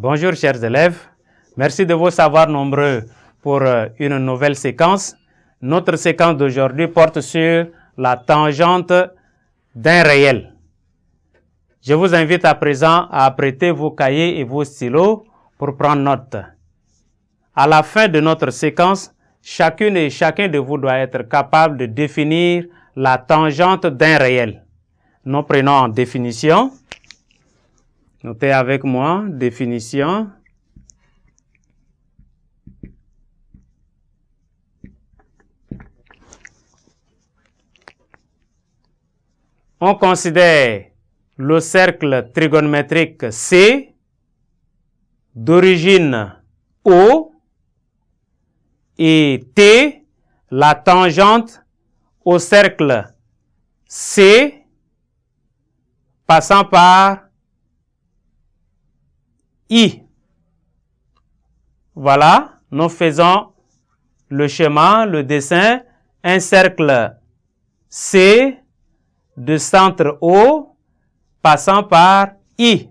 Bonjour chers élèves, merci de vos savoirs nombreux pour une nouvelle séquence. Notre séquence d'aujourd'hui porte sur la tangente d'un réel. Je vous invite à présent à prêter vos cahiers et vos stylos pour prendre note. À la fin de notre séquence, chacune et chacun de vous doit être capable de définir la tangente d'un réel. Nous prenons en définition. Notez avec moi, définition. On considère le cercle trigonométrique C d'origine O et T, la tangente au cercle C passant par I. Voilà, nous faisons le schéma, le dessin, un cercle C de centre O passant par I.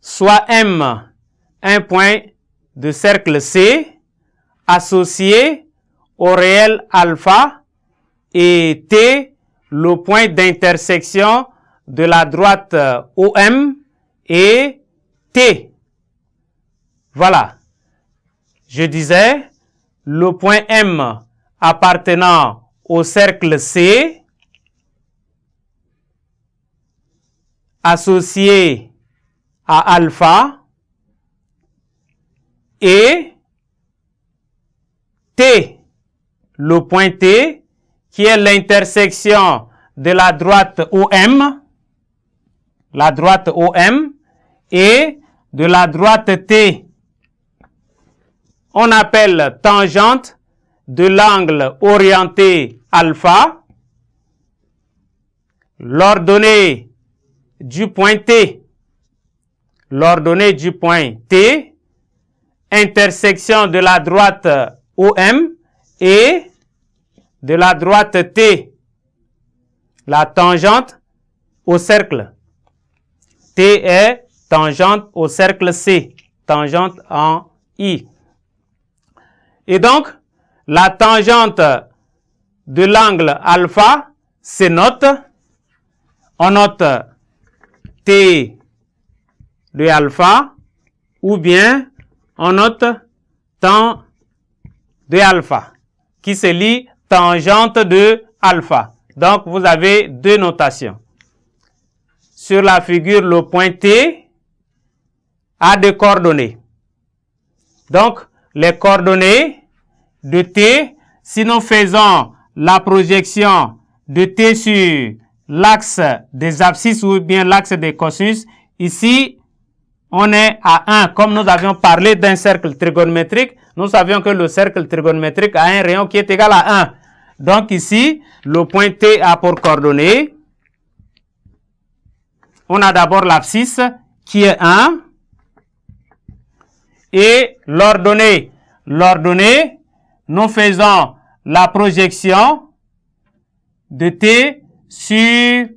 Soit M, un point de cercle C associé au réel alpha et T, le point d'intersection de la droite OM et T. Voilà. Je disais, le point M appartenant au cercle C associé à alpha et T, le point T qui est l'intersection de la droite OM, et de la droite T. On appelle tangente de l'angle orienté alpha l'ordonnée du point T. L'ordonnée du point T, intersection de la droite OM et de la droite T. La tangente au cercle. T est tangente au cercle C, tangente en I. Et donc, la tangente de l'angle alpha se note. On note T de alpha ou bien on note tan de alpha qui se lit tangente de alpha. Donc, vous avez deux notations. Sur la figure, le point T a des coordonnées. Donc, les coordonnées de T, si nous faisons la projection de T sur l'axe des abscisses ou bien l'axe des cosinus, ici, on est à 1. Comme nous avions parlé d'un cercle trigonométrique, nous savions que le cercle trigonométrique a un rayon qui est égal à 1. Donc ici, le point T a pour coordonnées. On a d'abord l'abscisse qui est 1 et l'ordonnée. L'ordonnée, nous faisons la projection de T sur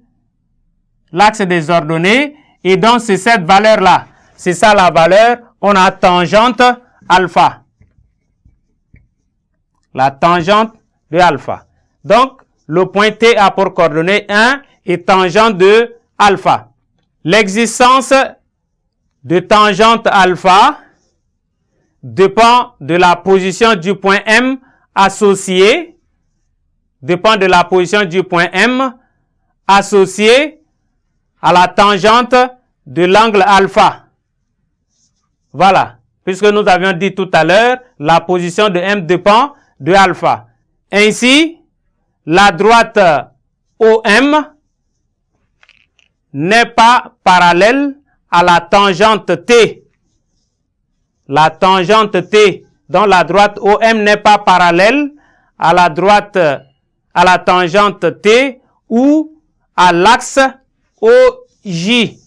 l'axe des ordonnées et donc c'est cette valeur-là. C'est ça la valeur, on a tangente alpha. La tangente de alpha. Donc, le point T a pour coordonnées 1 et tangente de alpha. L'existence de tangente alpha dépend de la position du point M associé, à la tangente de l'angle alpha. Voilà. Puisque nous avions dit tout à l'heure, la position de M dépend de alpha. Ainsi, la droite OM n'est pas parallèle à la tangente T. La tangente T, dont la droite OM n'est pas parallèle à la tangente T ou à l'axe OJ.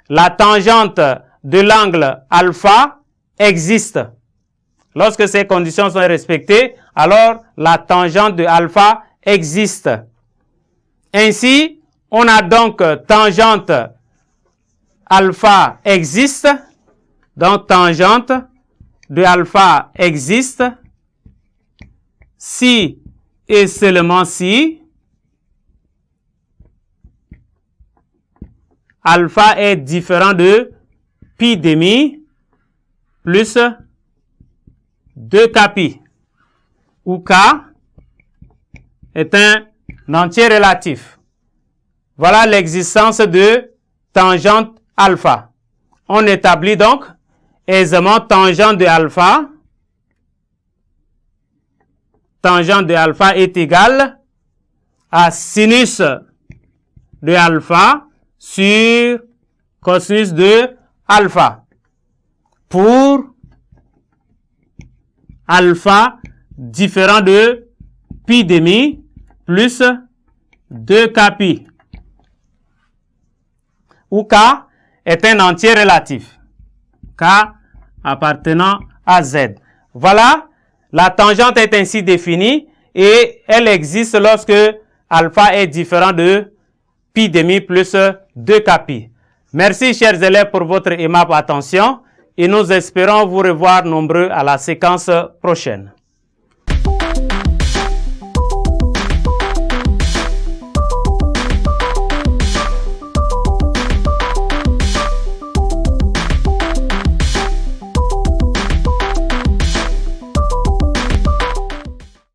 La tangente de l'angle alpha existe. Lorsque ces conditions sont respectées, alors la tangente de alpha existe. Ainsi, on a donc tangente alpha existe, donc tangente de alpha existe, si et seulement si alpha est différent de pi demi plus 2k pi, où k est un entier relatif. Voilà l'existence de tangente alpha. On établit donc aisément tangente de alpha. Tangente de alpha est égale à sinus de alpha sur cosinus de alpha pour alpha différent de pi demi plus 2k pi, où k est un entier relatif, k appartenant à z. Voilà, la tangente est ainsi définie et elle existe lorsque alpha est différent de pi demi plus 2k pi. Merci chers élèves pour votre aimable attention et nous espérons vous revoir nombreux à la séquence prochaine.